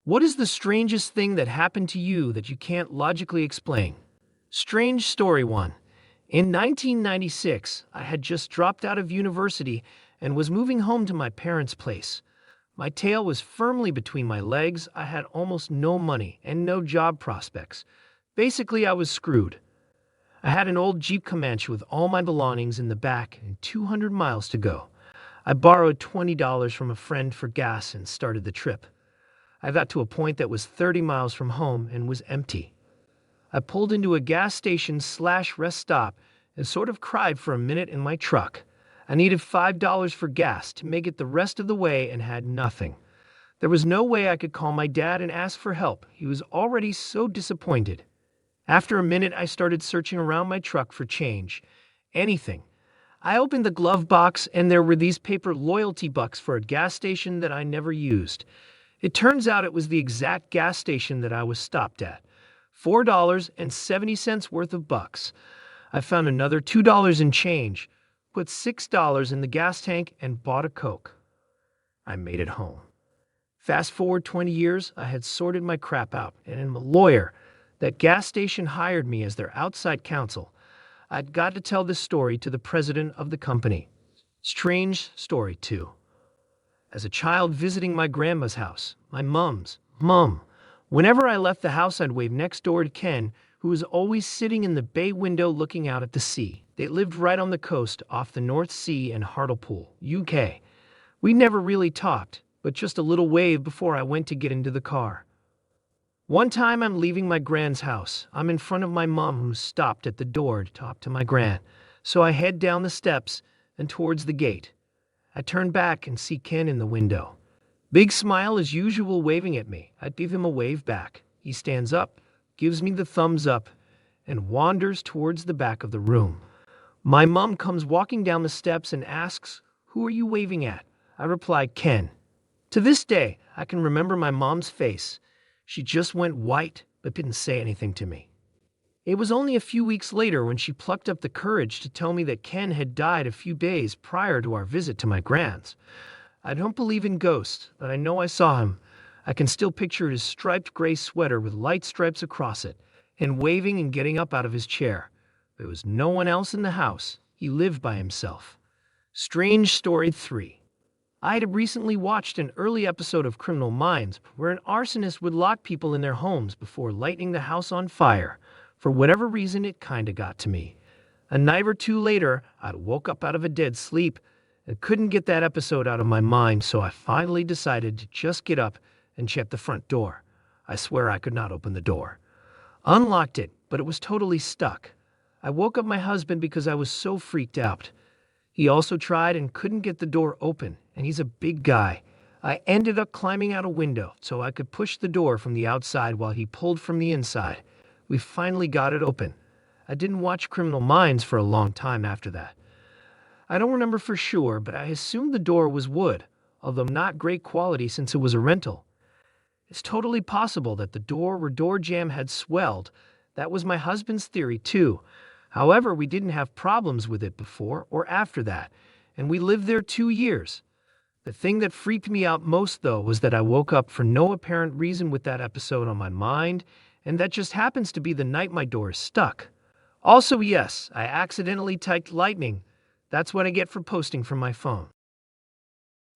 What is the strangest thing that happened to you that you can't logically explain? Strange Story 1. In 1996, I had just dropped out of university and was moving home to my parents' place. My tail was firmly between my legs. I had almost no money and no job prospects. Basically, I was screwed. I had an old Jeep Comanche with all my belongings in the back and 200 miles to go. I borrowed $20 from a friend for gas and started the trip. I got to a point that was 30 miles from home and was empty. I pulled into a gas station/rest stop and sort of cried for a minute in my truck. I needed $5 for gas to make it the rest of the way and had nothing. There was no way I could call my dad and ask for help. He was already so disappointed. After a minute, I started searching around my truck for change. Anything. I opened the glove box and there were these paper loyalty bucks for a gas station that I never used. It turns out it was the exact gas station that I was stopped at. $4.70 worth of bucks. I found another $2 in change, put $6 in the gas tank, and bought a Coke. I made it home. Fast forward 20 years, I had sorted my crap out, and am a lawyer. That gas station hired me as their outside counsel. I'd got to tell this story to the president of the company. Strange Story 2. As a child visiting my grandma's house, my mom's, whenever I left the house, I'd wave next door to Ken, who was always sitting in the bay window looking out at the sea. They lived right on the coast off the North Sea in Hartlepool, UK. We never really talked, but just a little wave before I went to get into the car. One time I'm leaving my grand's house. I'm in front of my mom, who's stopped at the door to talk to my gran. So I head down the steps and towards the gate. I turn back and see Ken in the window. Big smile as usual, waving at me. I give him a wave back. He stands up, gives me the thumbs up, and wanders towards the back of the room. My mom comes walking down the steps and asks, "Who are you waving at?" I reply, "Ken." To this day, I can remember my mom's face. She just went white, but didn't say anything to me. It was only a few weeks later when she plucked up the courage to tell me that Ken had died a few days prior to our visit to my grand's. I don't believe in ghosts, but I know I saw him. I can still picture his striped gray sweater with light stripes across it, and waving and getting up out of his chair. There was no one else in the house. He lived by himself. Strange Story 3. I had recently watched an early episode of Criminal Minds where an arsonist would lock people in their homes before lighting the house on fire. For whatever reason, it kinda got to me. A night or two later, I woke up out of a dead sleep and couldn't get that episode out of my mind, so I finally decided to just get up and check the front door. I swear I could not open the door. Unlocked it, but it was totally stuck. I woke up my husband because I was so freaked out. He also tried and couldn't get the door open, and he's a big guy. I ended up climbing out a window so I could push the door from the outside while he pulled from the inside. We finally got it open. I didn't watch Criminal Minds for a long time after that. I don't remember for sure, but I assumed the door was wood, although not great quality since it was a rental. It's totally possible that the door or door jamb had swelled. That was my husband's theory too. However, we didn't have problems with it before or after that, and we lived there 2 years. The thing that freaked me out most, though, was that I woke up for no apparent reason with that episode on my mind, and that just happens to be the night my door is stuck. Also, yes, I accidentally typed lightning. That's what I get for posting from my phone.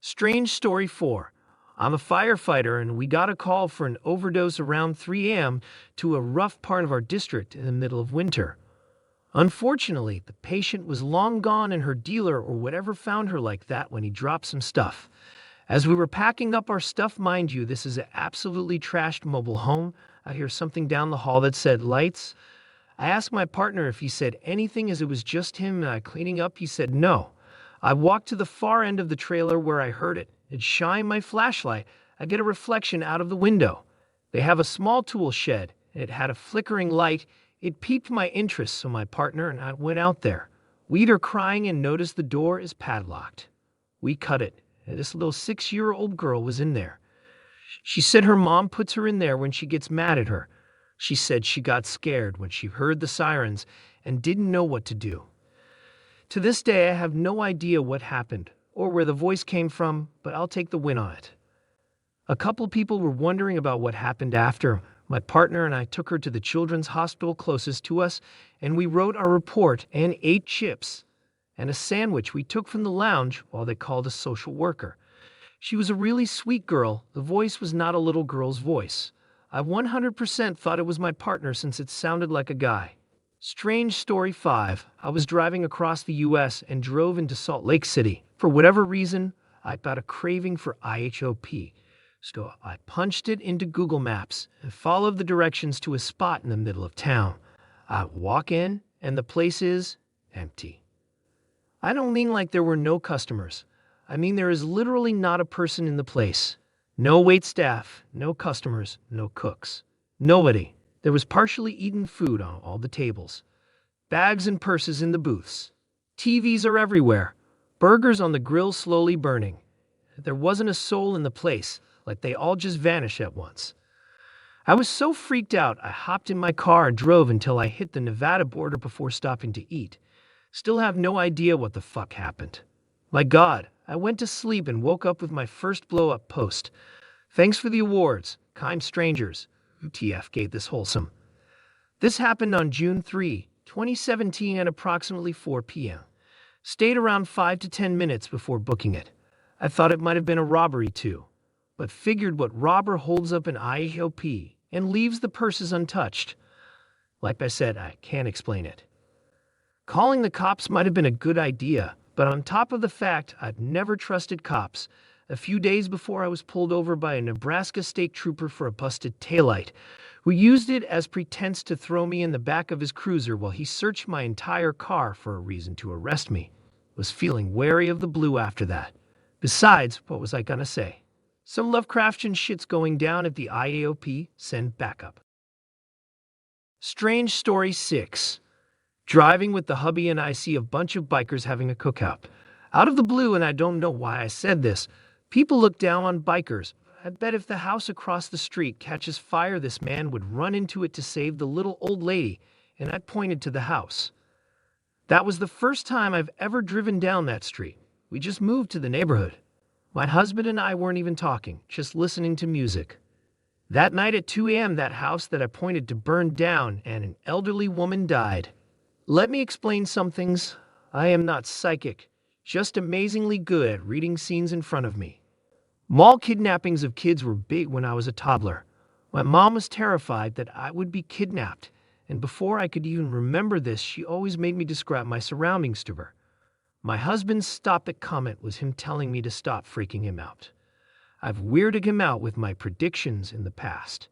Strange Story 4. I'm a firefighter, and we got a call for an overdose around 3 a.m. to a rough part of our district in the middle of winter. Unfortunately, the patient was long gone and her dealer or whatever found her like that when he dropped some stuff. As we were packing up our stuff, mind you, this is an absolutely trashed mobile home. I hear something down the hall that said lights. I asked my partner if he said anything as it was just him and I cleaning up. He said no. I walked to the far end of the trailer where I heard it and shine my flashlight. I get a reflection out of the window. They have a small tool shed and it had a flickering light. It piqued my interest, so my partner and I went out there. We heard crying and noticed the door is padlocked. We cut it, and this little 6-year-old girl was in there. She said her mom puts her in there when she gets mad at her. She said she got scared when she heard the sirens and didn't know what to do. To this day, I have no idea what happened or where the voice came from, but I'll take the win on it. A couple people were wondering about what happened after. My partner and I took her to the children's hospital closest to us, and we wrote our report and ate chips and a sandwich we took from the lounge while they called a social worker. She was a really sweet girl. The voice was not a little girl's voice. I 100% thought it was my partner since it sounded like a guy. Strange story 5. I was driving across the U.S. and drove into Salt Lake City. For whatever reason, I got a craving for IHOP. So I punched it into Google Maps and followed the directions to a spot in the middle of town. I walk in, and the place is empty. I don't mean like there were no customers. I mean there is literally not a person in the place. No wait staff, no customers, no cooks. Nobody. There was partially eaten food on all the tables. Bags and purses in the booths. TVs are everywhere. Burgers on the grill slowly burning. There wasn't a soul in the place, like they all just vanished at once. I was so freaked out, I hopped in my car and drove until I hit the Nevada border before stopping to eat. Still have no idea what the fuck happened. My God, I went to sleep and woke up with my first blow-up post. Thanks for the awards, kind strangers. UTF gave this wholesome. This happened on June 3, 2017 at approximately 4 p.m. Stayed around 5 to 10 minutes before booking it. I thought it might have been a robbery too, but figured what robber holds up an IHOP and leaves the purses untouched? Like I said, I can't explain it. Calling the cops might have been a good idea, but on top of the fact I'd never trusted cops, a few days before I was pulled over by a Nebraska state trooper for a busted taillight, who used it as pretense to throw me in the back of his cruiser while he searched my entire car for a reason to arrest me. Was feeling wary of the blue after that. Besides, what was I gonna say? Some Lovecraftian shit's going down at the IAOP, send backup. Strange story 6. Driving with the hubby and I see a bunch of bikers having a cookout. Out of the blue, and I don't know why I said this, people look down on bikers. I bet if the house across the street catches fire, this man would run into it to save the little old lady, and I pointed to the house. That was the first time I've ever driven down that street. We just moved to the neighborhood. My husband and I weren't even talking, just listening to music. That night at 2 a.m., that house that I pointed to burned down, and an elderly woman died. Let me explain some things. I am not psychic, just amazingly good at reading scenes in front of me. Mall kidnappings of kids were big when I was a toddler. My mom was terrified that I would be kidnapped, and before I could even remember this, she always made me describe my surroundings to her. My husband's stop-it comment was him telling me to stop freaking him out. I've weirded him out with my predictions in the past.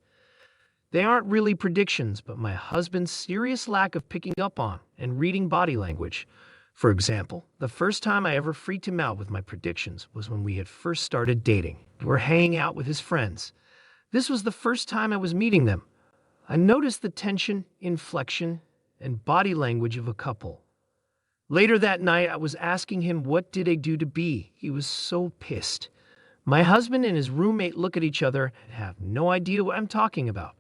They aren't really predictions, but my husband's serious lack of picking up on and reading body language. For example, the first time I ever freaked him out with my predictions was when we had first started dating. We were hanging out with his friends. This was the first time I was meeting them. I noticed the tension, inflection, and body language of a couple. Later that night, I was asking him what did I do to B. He was so pissed. My husband and his roommate look at each other and have no idea what I'm talking about.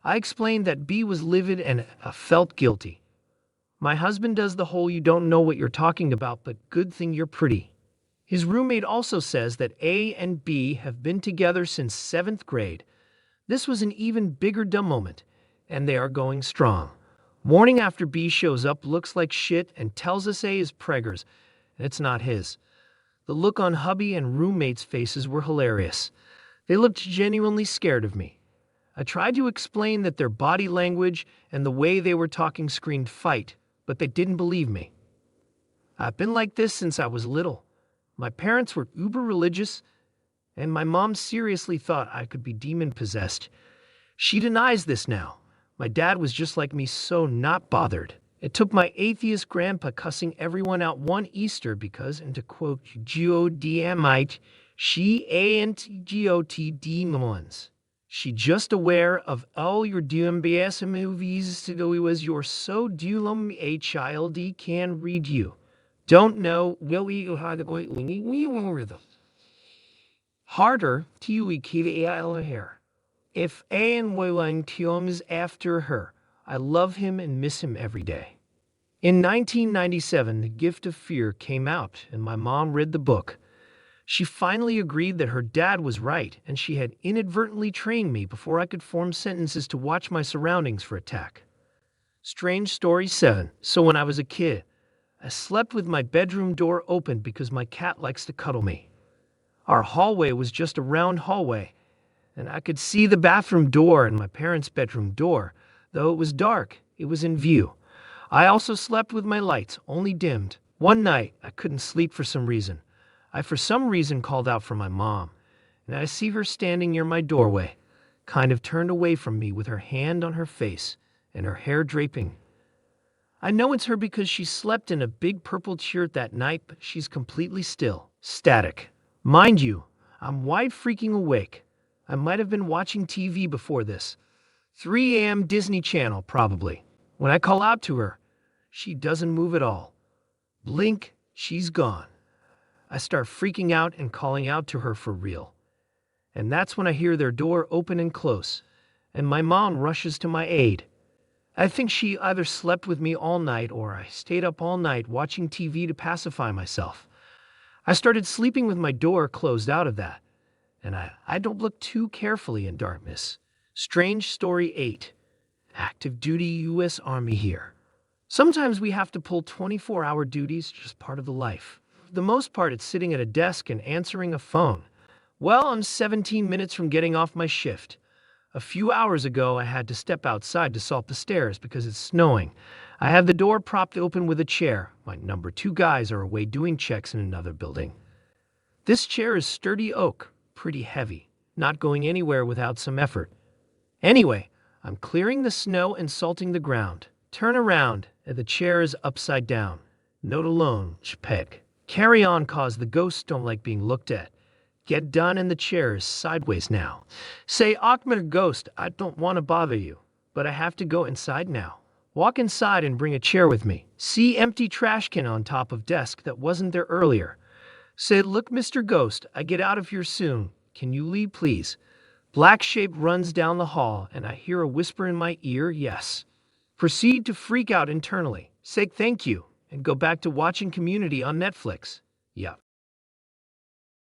I explained that B was livid and felt guilty. My husband does the whole you don't know what you're talking about, but good thing you're pretty. His roommate also says that A and B have been together since 7th grade. This was an even bigger dumb moment, and they are going strong. Morning after B shows up, looks like shit, and tells us A is preggers, and it's not his. The look on hubby and roommate's faces were hilarious. They looked genuinely scared of me. I tried to explain that their body language and the way they were talking screamed fight, but they didn't believe me. I've been like this since I was little. My parents were uber religious, and my mom seriously thought I could be demon-possessed. She denies this now. My dad was just like me, so not bothered. It took my atheist grandpa cussing everyone out one Easter because, and to quote G-O-D-M-I-T, she ain't G-O-T demons. She just aware of all your DMBS movies to go was you're so dulum a child he can read you. Don't know will we how to harder to you hair. If Anne Wayland comes after her, I love him and miss him every day. In 1997, The Gift of Fear came out, and my mom read the book. She finally agreed that her dad was right and she had inadvertently trained me before I could form sentences to watch my surroundings for attack. Strange story 7. So when I was a kid, I slept with my bedroom door open because my cat likes to cuddle me. Our hallway was just a round hallway, and I could see the bathroom door and my parents' bedroom door. Though it was dark, it was in view. I also slept with my lights only dimmed. One night, I couldn't sleep for some reason. I for some reason called out for my mom, and I see her standing near my doorway, kind of turned away from me with her hand on her face and her hair draping. I know it's her because she slept in a big purple shirt that night, but she's completely still, static. Mind you, I'm wide freaking awake. I might have been watching TV before this. 3 a.m. Disney Channel, probably. When I call out to her, she doesn't move at all. Blink, she's gone. I start freaking out and calling out to her for real. And that's when I hear their door open and close, and my mom rushes to my aid. I think she either slept with me all night or I stayed up all night watching TV to pacify myself. I started sleeping with my door closed out of that, and I don't look too carefully in darkness. Strange story 8. Active duty U.S. Army here. Sometimes we have to pull 24-hour duties, just part of the life. For the most part, it's sitting at a desk and answering a phone. Well, I'm 17 minutes from getting off my shift. A few hours ago, I had to step outside to salt the stairs because it's snowing. I have the door propped open with a chair. My number 2 guys are away doing checks in another building. This chair is sturdy oak, pretty heavy, not going anywhere without some effort. Anyway, I'm clearing the snow and salting the ground. Turn around, and the chair is upside down. Note alone, Chpeg. Carry on cause the ghosts don't like being looked at. Get done and the chair is sideways now. Say, Ahmed Ghost, I don't want to bother you, but I have to go inside now. Walk inside and bring a chair with me. See empty trash can on top of desk that wasn't there earlier. Say, look, Mr. Ghost, I get out of here soon. Can you leave, please? Black shape runs down the hall, and I hear a whisper in my ear, yes. Proceed to freak out internally. Say thank you, and go back to watching Community on Netflix. Yup.